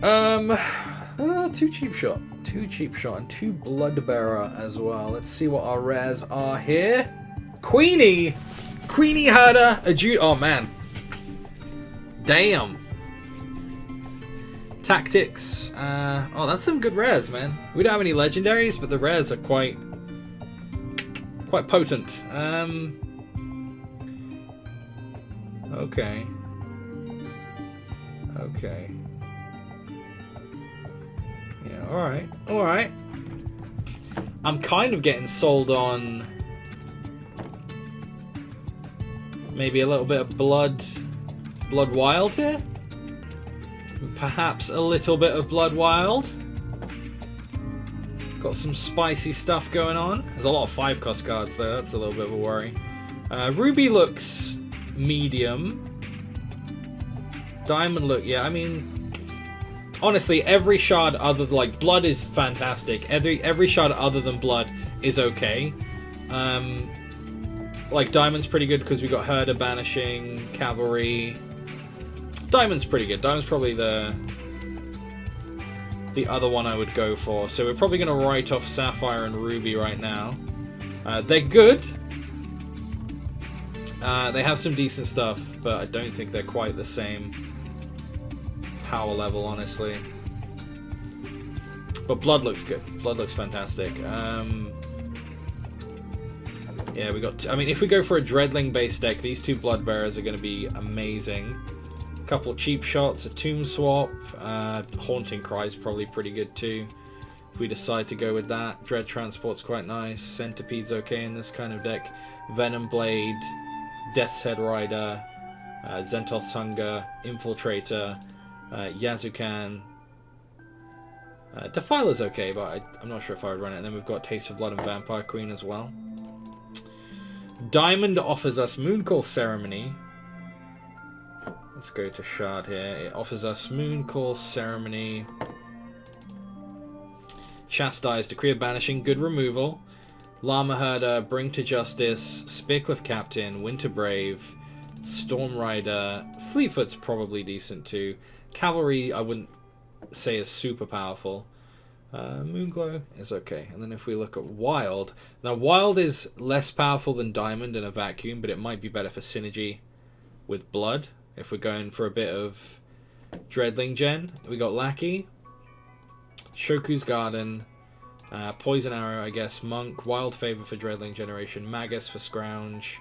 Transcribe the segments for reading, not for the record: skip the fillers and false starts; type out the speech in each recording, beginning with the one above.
Two cheap shot. Two cheap shot and two Bloodbearer as well. Let's see what our rares are here. Queenie! Queenie Herder, a Jude. Oh man. Damn. Tactics. Oh, that's some good rares, man. We don't have any legendaries, but the rares are quite potent. Okay. Okay. Yeah, alright. Alright. I'm kind of getting sold on maybe a little bit of Blood Wild here. Perhaps a little bit of Blood Wild. Got some spicy stuff going on. There's a lot of 5-cost cards though, that's a little bit of a worry. Ruby looks medium. Diamond look, yeah, I mean, honestly, every shard other than, like, Blood is fantastic. Every shard other than Blood is okay. Like, Diamond's pretty good because we got Herder, Banishing, Cavalry. Diamond's pretty good. Diamond's probably the other one I would go for. So we're probably going to write off Sapphire and Ruby right now. They're good. They have some decent stuff, but I don't think they're quite the same power level, honestly. But Blood looks good. Blood looks fantastic. Yeah, we got... I mean, if we go for a Dreadling-based deck, these two Bloodbearers are going to be amazing. A couple of cheap shots, a Tomb Swap. Haunting Cry's probably pretty good too. If we decide to go with that. Dread Transport's quite nice. Centipede's okay in this kind of deck. Venom Blade, Death's Head Rider, Zentoth's Hunger, Infiltrator, Yazukan. Defiler's okay, but I'm not sure if I would run it. And then we've got Taste of Blood and Vampire Queen as well. Diamond offers us Mooncall Ceremony. Let's go to Shard here. It offers us Mooncall Ceremony. Chastise, Decree of Banishing, good removal. Llama Herder, Bring to Justice, Spearcliff Captain, Winter Brave, Storm Rider. Fleetfoot's probably decent too. Cavalry, I wouldn't say is super powerful. Moonglow is okay. And then if we look at Wild. Now, Wild is less powerful than Diamond in a vacuum, but it might be better for synergy with Blood. If we're going for a bit of Dreadling gen. We got Lackey, Shoku's Garden, Poison Arrow, I guess, Monk, Wild Favor for Dreadling Generation, Magus for Scrounge,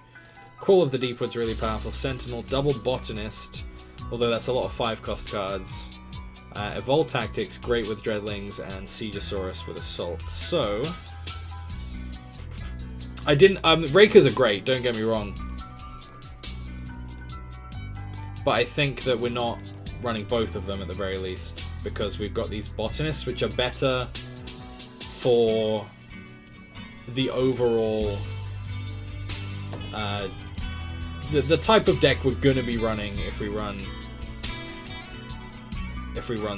Call of the Deepwood's really powerful, Sentinel, Double Botanist, although that's a lot of 5-cost cards. Evolve Tactics, great with Dreadlings, and Siegesaurus with Assault. So, I didn't... Rakers are great, don't get me wrong. But I think that we're not running both of them at the very least, because we've got these Botanists, which are better for the overall... the type of deck we're going to be running if we run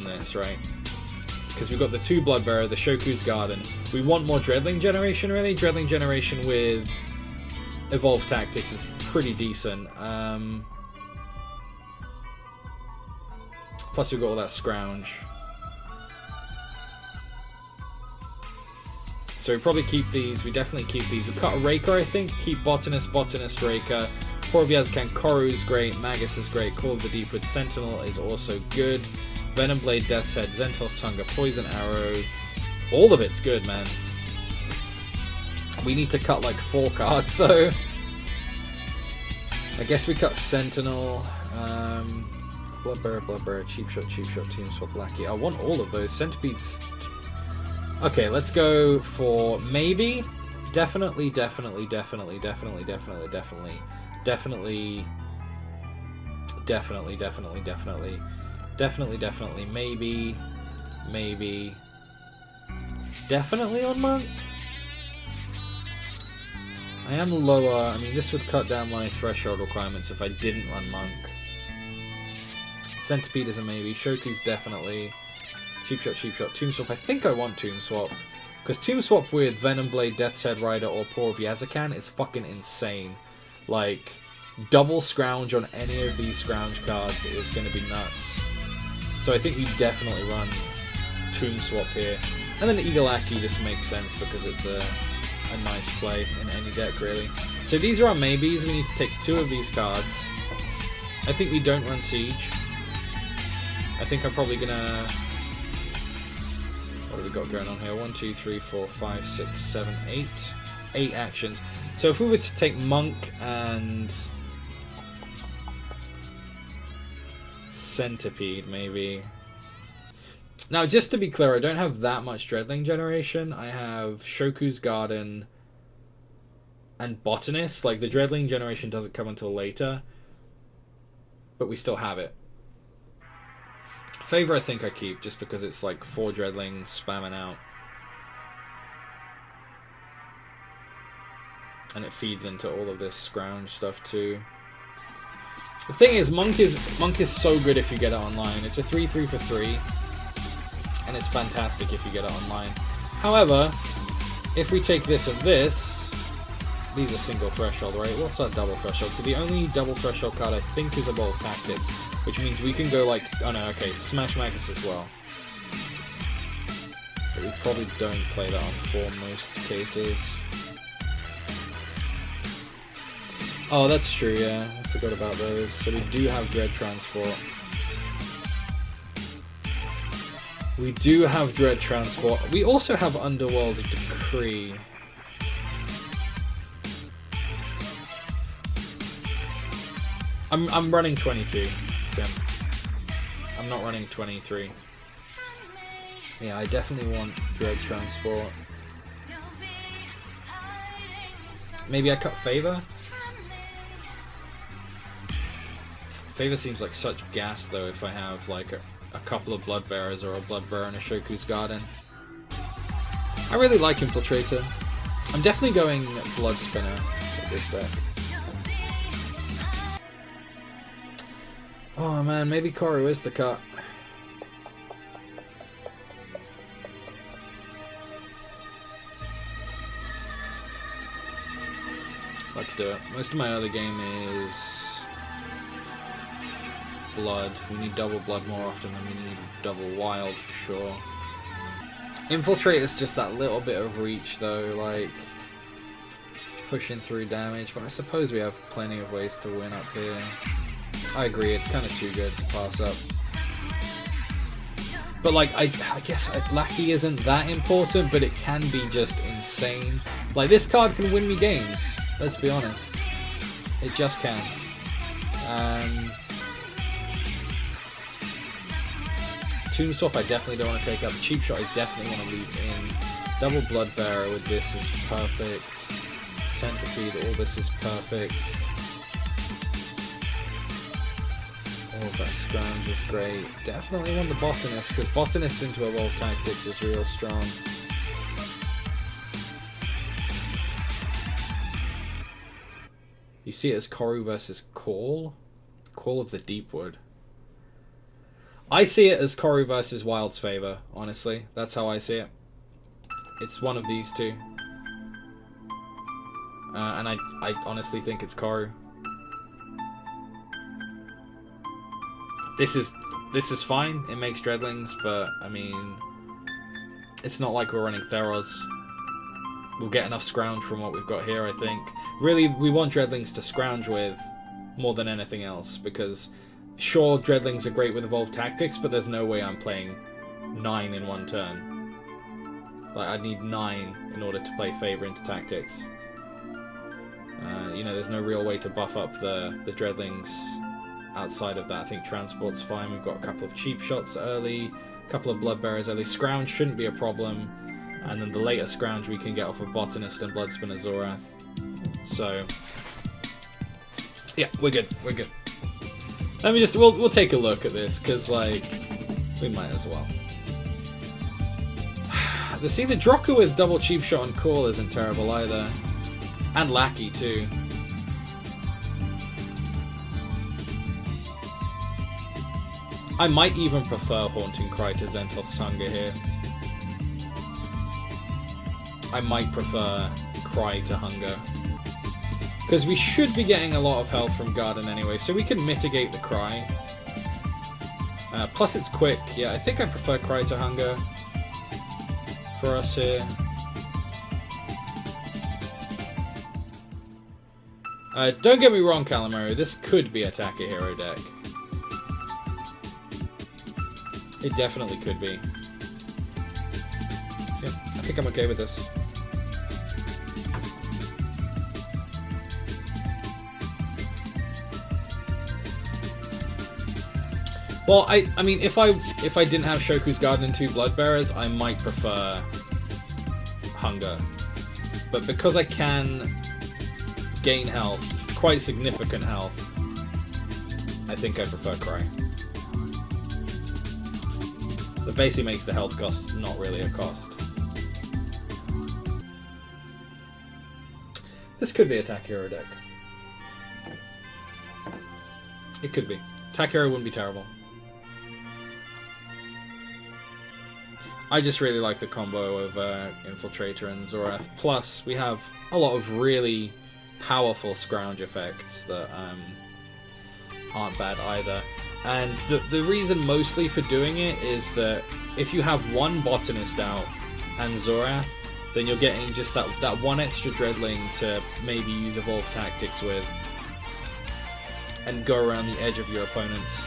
this, right? Because we've got the two Bloodbearer, the Shoku's Garden. We want more Dreadling Generation, really. Dreadling Generation with Evolve Tactics is pretty decent. Plus we've got all that Scrounge. So we probably keep these. We definitely keep these. We cut a Raker, I think. Keep Botanist, Botanist, Raker. Poor of Yazkan, Koru's great. Magus is great. Call of the Deepwood, Sentinel is also good. Venom Blade, Death's Head, Zentoth's Hunger, Poison Arrow. All of it's good, man. We need to cut like 4 cards, though. I guess we cut Sentinel. Bloodbearer, Cheap Shot, Team Swap, Lackey. I want all of those. Centipedes. Okay, let's go for maybe. Definitely, maybe. Definitely on Monk. I am lower. I mean, this would cut down my threshold requirements if I didn't run Monk. Centipede is a maybe. Shoku's definitely. Cheap Shot, Tomb Swap. I think I want Tomb Swap. Because Tomb Swap with Venom Blade, Death's Head Rider, or Paw of Yazukan is fucking insane. Like, double Scrounge on any of these Scrounge cards is going to be nuts. So I think we definitely run Tomb Swap here. And then Eagle-Aki just makes sense because it's a nice play in any deck, really. So these are our maybes. We need to take 2 of these cards. I think we don't run Siege. I think I'm probably gonna... What have we got going on here? 1, 2, 3, 4, 5, 6, 7, 8. 8 actions. So if we were to take Monk and... Centipede, maybe. Now, just to be clear, I don't have that much Dreadling generation. I have Shoku's Garden and Botanist. Like, the Dreadling generation doesn't come until later, but we still have it. Favor I think I keep, just because it's like 4 Dreadlings spamming out. And it feeds into all of this scrounge stuff too. The thing is, Monk is so good if you get it online. It's a 3/3 for 3, and it's fantastic if you get it online. However, if we take this and this, these are single threshold, right? What's our double threshold? So the only double threshold card I think is Evolve Tactics, which means we can go like, oh no, okay, Smash Magus as well. But we probably don't play that on 4 most cases. Oh, that's true, yeah. I forgot about those. So we do have Dread Transport. We do have Dread Transport. We also have Underworld Decree. I'm running 22, Tim. I'm not running 23. Yeah, I definitely want Dread Transport. Maybe I cut Favor? Favor seems like such gas though if I have like a couple of Bloodbearers or a Bloodbearer and a Shoku's Garden. I really like Infiltrator. I'm definitely going Blood Spinner with this deck. Oh man, maybe Koru is the cut. Let's do it. Most of my other game is Blood. We need double Blood more often than we need double Wild for sure. Infiltrate is just that little bit of reach though, like pushing through damage, but I suppose we have plenty of ways to win up here. I agree, it's kind of too good to pass up. But like, I guess Lackey isn't that important, but it can be just insane. Like, this card can win me games, let's be honest. It just can. Tomb Swap I definitely don't want to take up. Cheap Shot I definitely want to leave in. Double Bloodbearer with this is perfect. Centipede, all this is perfect. All of that scrounge is great. Definitely want the Botanist, because Botanist into Evolve Tactics is real strong. You see it as Koru versus Call? Call of the Deepwood. I see it as Koru versus Wild's Favor, honestly. That's how I see it. It's one of these two. And I honestly think it's Koru. This is fine. It makes Dreadlings, but I mean, it's not like we're running Theros. We'll get enough scrounge from what we've got here, I think. Really, we want Dreadlings to scrounge with more than anything else, because sure, Dreadlings are great with Evolved Tactics, but there's no way I'm playing 9 in one turn. Like, I'd need 9 in order to play Favor into Tactics. You know, there's no real way to buff up the Dreadlings outside of that. I think Transport's fine. We've got a couple of Cheap Shots early, a couple of Bloodbearers early. Scrounge shouldn't be a problem. And then the later Scrounge we can get off of Botanist and Bloodspinner Zorath. So, yeah, we're good. We're good. Let me just, we'll take a look at this, because, like, we might as well. See, the Drocker with double Cheap Shot and Call isn't terrible either. And Lackey, too. I might even prefer Haunting Cry to Zentoth's Hunger here. I might prefer Cry to Hunger. Because we should be getting a lot of health from Garden anyway, so we can mitigate the Cry. Plus it's quick. Yeah, I think I prefer Cry to Hunger for us here. Don't get me wrong, Calamari, this could be a Takahiro deck. It definitely could be. Yeah, I think I'm okay with this. Well, I mean, if I didn't have Shoku's Garden and 2 Bloodbearers, I might prefer Hunger. But because I can gain health, quite significant health, I think I prefer Cry. That basically makes the health cost not really a cost. This could be a Takahiro deck. It could be. Takahiro wouldn't be terrible. I just really like the combo of Infiltrator and Zorath. Plus, we have a lot of really powerful scrounge effects that aren't bad either. And the reason mostly for doing it is that if you have one Botanist out and Zorath, then you're getting just that one extra Dreadling to maybe use Evolve Tactics with and go around the edge of your opponents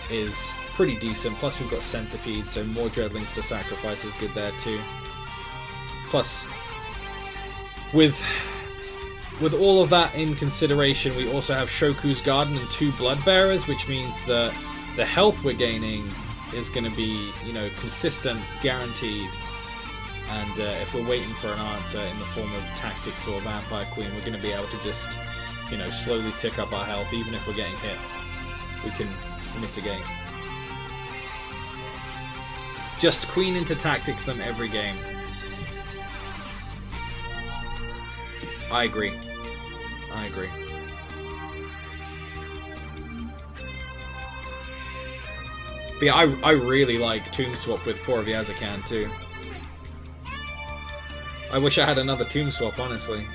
is pretty decent. Plus we've got Centipede, so more Dreadlings to sacrifice is good there too. Plus, with all of that in consideration, we also have Shoku's Garden and 2 Bloodbearers, which means that the health we're gaining is going to be, you know, consistent, guaranteed. And if we're waiting for an answer in the form of Tactics or Vampire Queen, we're going to be able to just, you know, slowly tick up our health, even if we're getting hit. We can mitigate. Just Queen into Tactics them every game. I agree. I agree. But yeah, I really like Tomb Swap with Poor Vyazakan too. I wish I had another Tomb Swap, honestly.